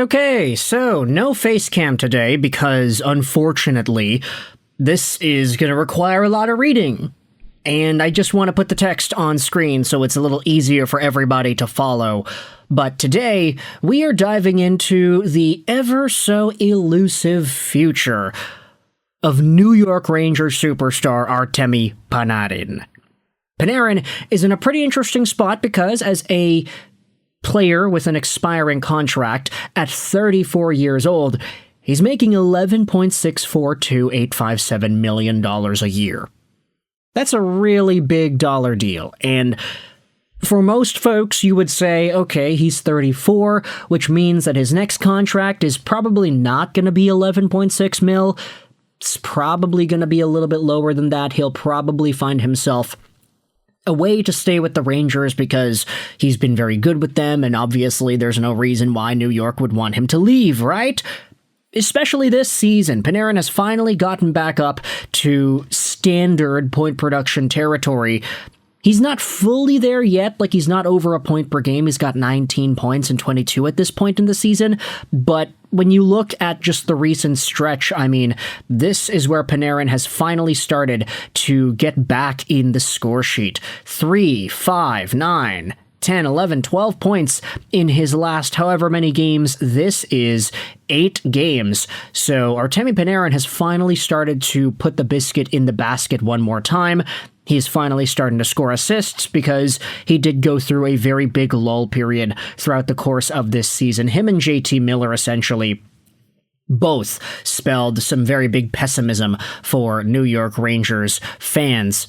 Okay, so no face cam today because, unfortunately, this is going to require a lot of reading. And I just want to put the text on screen so it's a little easier for everybody to follow. But today, we are diving into the ever-so-elusive future of New York Rangers superstar Artemi Panarin. Panarin is in a pretty interesting spot because as a player with an expiring contract at 34 years old, he's making $11.642857 million a year. That's a really big dollar deal, and for most folks, you would say, okay, he's 34, which means that his next contract is probably not going to be 11.6 mil. It's probably going to be a little bit lower than that. He'll probably find himself a way to stay with the Rangers because he's been very good with them, and obviously there's no reason why New York would want him to leave, right? Especially this season, Panarin has finally gotten back up to standard point production territory. He's not fully there yet, like he's not over a point per game. He's got 19 points and 22 at this point in the season, but when you look at just the recent stretch, I mean, this is where Panarin has finally started to get back in the score sheet. 3, 5, 9, 10, 11, 12 points in his last however many games. This is 8 games. So Artemi Panarin has finally started to put the biscuit in the basket one more time. He's finally starting to score assists because he did go through a very big lull period throughout the course of this season. Him and JT Miller essentially both spelled some very big pessimism for New York Rangers fans.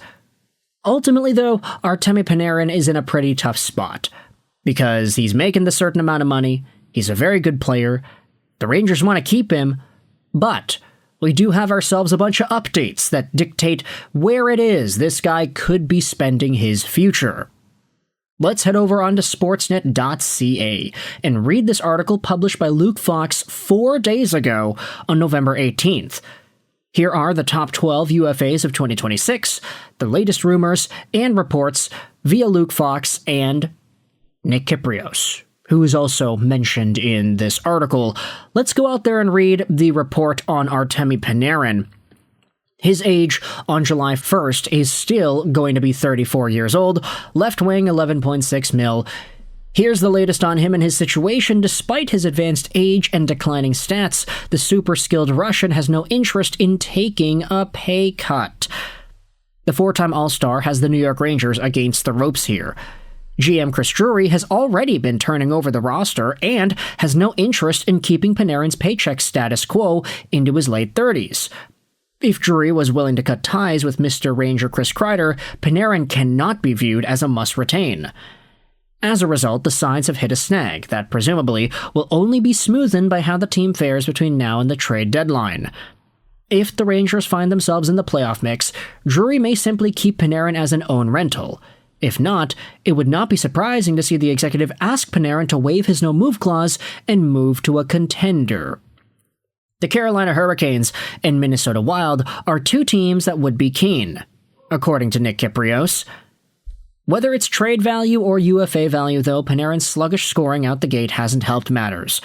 Ultimately, though, Artemi Panarin is in a pretty tough spot because he's making the certain amount of money. He's a very good player. The Rangers want to keep him, but we do have ourselves a bunch of updates that dictate where it is this guy could be spending his future. Let's head over onto Sportsnet.ca and read this article published by Luke Fox 4 days ago on November 18th. Here are the top 12 UFAs of 2026, the latest rumors and reports via Luke Fox and Nick Kypreos, who is also mentioned in this article. Let's go out there and read the report on Artemi Panarin. His age on July 1st is still going to be 34 years old, left wing 11.6 mil. Here's the latest on him and his situation. Despite his advanced age and declining stats, the super-skilled Russian has no interest in taking a pay cut. The 4-time All-Star has the New York Rangers against the ropes here. GM Chris Drury has already been turning over the roster and has no interest in keeping Panarin's paycheck status quo into his late 30s. If Drury was willing to cut ties with Mr. Ranger Chris Kreider, Panarin cannot be viewed as a must-retain. As a result, the sides have hit a snag that presumably will only be smoothened by how the team fares between now and the trade deadline. If the Rangers find themselves in the playoff mix, Drury may simply keep Panarin as an own rental. If not, it would not be surprising to see the executive ask Panarin to waive his no-move clause and move to a contender. The Carolina Hurricanes and Minnesota Wild are two teams that would be keen, according to Nick Kypreos. Whether it's trade value or UFA value, though, Panarin's sluggish scoring out the gate hasn't helped matters.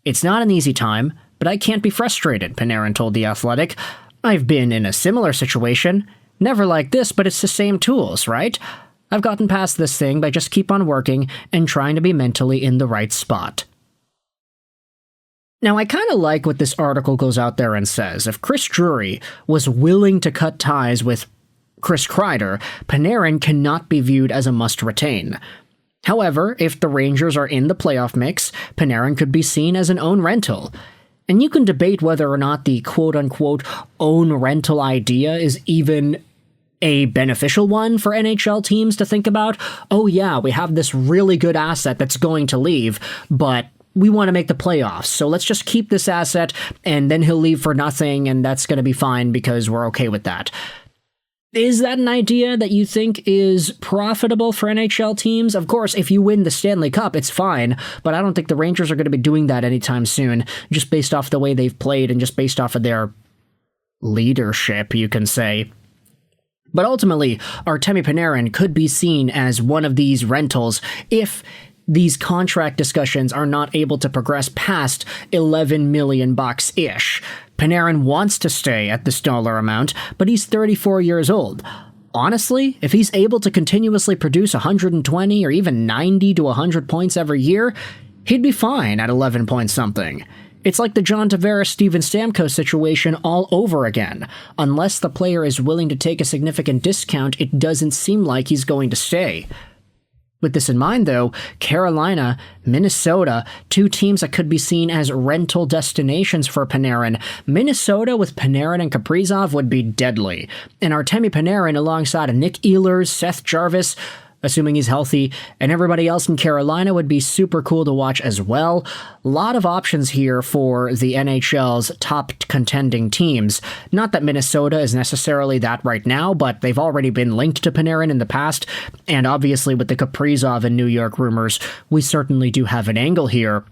It's not an easy time, but I can't be frustrated, Panarin told The Athletic. I've been in a similar situation. Never like this, but it's the same tools, right? I've gotten past this thing by just keep on working and trying to be mentally in the right spot. Now, I kind of like what this article goes out there and says. If Chris Drury was willing to cut ties with Chris Kreider, Panarin cannot be viewed as a must-retain. However, if the Rangers are in the playoff mix, Panarin could be seen as an own rental. And you can debate whether or not the quote-unquote own rental idea is even a beneficial one for NHL teams to think about. Oh yeah, we have this really good asset that's going to leave, but we want to make the playoffs, so let's just keep this asset, and then he'll leave for nothing, and that's going to be fine because we're okay with that. Is that an idea that you think is profitable for NHL teams? Of course, if you win the Stanley Cup, it's fine, but I don't think the Rangers are going to be doing that anytime soon, just based off the way they've played and just based off of their leadership, you can say. But ultimately, Artemi Panarin could be seen as one of these rentals if these contract discussions are not able to progress past $11 million ish. Panarin wants to stay at this dollar amount, but he's 34 years old. Honestly, if he's able to continuously produce 120 or even 90 to 100 points every year, he'd be fine at 11 point something. It's like the John Tavares-Steven Stamkos situation all over again. Unless the player is willing to take a significant discount, it doesn't seem like he's going to stay. With this in mind, though, Carolina, Minnesota, two teams that could be seen as rental destinations for Panarin. Minnesota with Panarin and Kaprizov would be deadly. And Artemi Panarin alongside Nick Ehlers, Seth Jarvis, assuming he's healthy, and everybody else in Carolina would be super cool to watch as well. A lot of options here for the NHL's top contending teams. Not that Minnesota is necessarily that right now, but they've already been linked to Panarin in the past, and obviously with the Kaprizov and New York rumors, we certainly do have an angle here.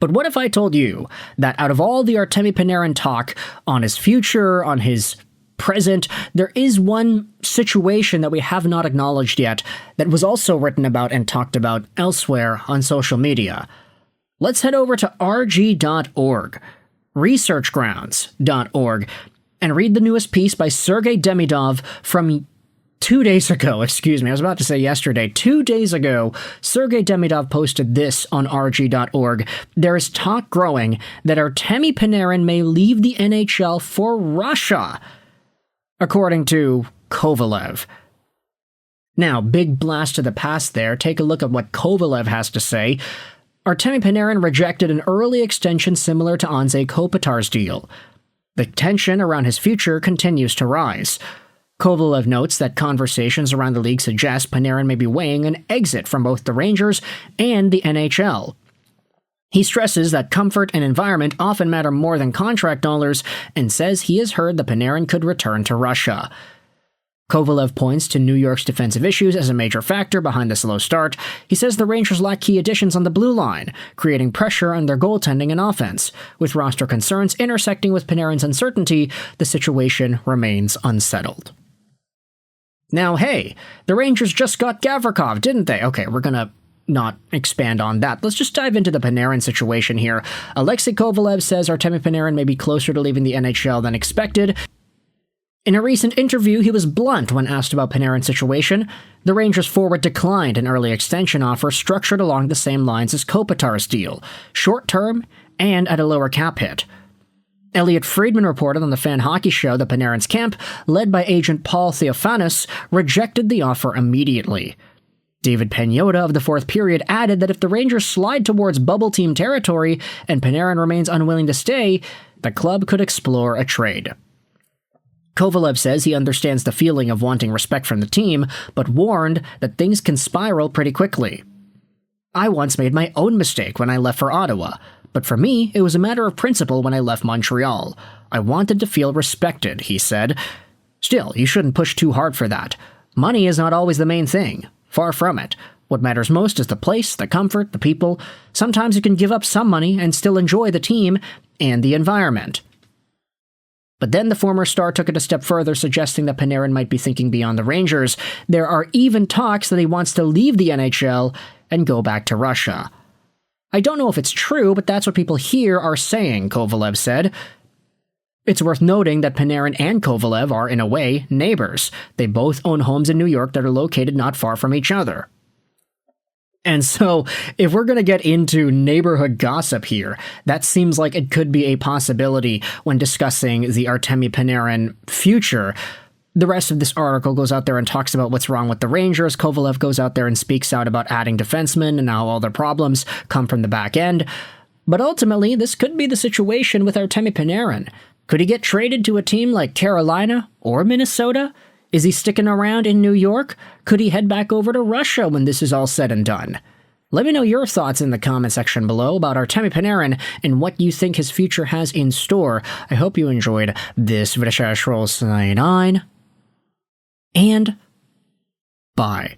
But what if I told you that out of all the Artemi Panarin talk on his future, on his present, there is one situation that we have not acknowledged yet that was also written about and talked about elsewhere on social media. Let's head over to rg.org, researchgrounds.org, and read the newest piece by Sergei Demidov from 2 days ago. I was about to say yesterday. 2 days ago, Sergei Demidov posted this on rg.org. There is talk growing that Artemi Panarin may leave the NHL for Russia, according to Kovalev. Now, big blast to the past there. Take a look at what Kovalev has to say. Artemi Panarin rejected an early extension similar to Anze Kopitar's deal. The tension around his future continues to rise. Kovalev notes that conversations around the league suggest Panarin may be weighing an exit from both the Rangers and the NHL. He stresses that comfort and environment often matter more than contract dollars and says he has heard that Panarin could return to Russia. Kovalev points to New York's defensive issues as a major factor behind the slow start. He says the Rangers lack key additions on the blue line, creating pressure on their goaltending and offense. With roster concerns intersecting with Panarin's uncertainty, the situation remains unsettled. Now, hey, the Rangers just got Gavrikov, didn't they? Okay, we're gonna not expand on that. Let's just dive into the Panarin situation here. Alexei Kovalev says Artemi Panarin may be closer to leaving the NHL than expected. In a recent interview, he was blunt when asked about Panarin's situation. The Rangers forward declined an early extension offer structured along the same lines as Kopitar's deal, short-term and at a lower cap hit. Elliot Friedman reported on the Fan Hockey Show that Panarin's camp, led by agent Paul Theophanous, rejected the offer immediately. David Pagnotta of the Fourth Period added that if the Rangers slide towards bubble team territory and Panarin remains unwilling to stay, the club could explore a trade. Kovalev says he understands the feeling of wanting respect from the team, but warned that things can spiral pretty quickly. I once made my own mistake when I left for Ottawa, but for me, it was a matter of principle when I left Montreal. I wanted to feel respected, he said. Still, you shouldn't push too hard for that. Money is not always the main thing. Far from it. What matters most is the place, the comfort, the people. Sometimes you can give up some money and still enjoy the team and the environment. But then the former star took it a step further, suggesting that Panarin might be thinking beyond the Rangers. There are even talks that he wants to leave the NHL and go back to Russia. I don't know if it's true, but that's what people here are saying, Kovalev said. It's worth noting that Panarin and Kovalev are, in a way, neighbors. They both own homes in New York that are located not far from each other. And so, if we're going to get into neighborhood gossip here, that seems like it could be a possibility when discussing the Artemi Panarin future. The rest of this article goes out there and talks about what's wrong with the Rangers. Kovalev goes out there and speaks out about adding defensemen and how all their problems come from the back end. But ultimately, this could be the situation with Artemi Panarin. Could he get traded to a team like Carolina or Minnesota? Is he sticking around in New York? Could he head back over to Russia when this is all said and done? Let me know your thoughts in the comment section below about Artemi Panarin and what you think his future has in store. I hope you enjoyed this video. And bye.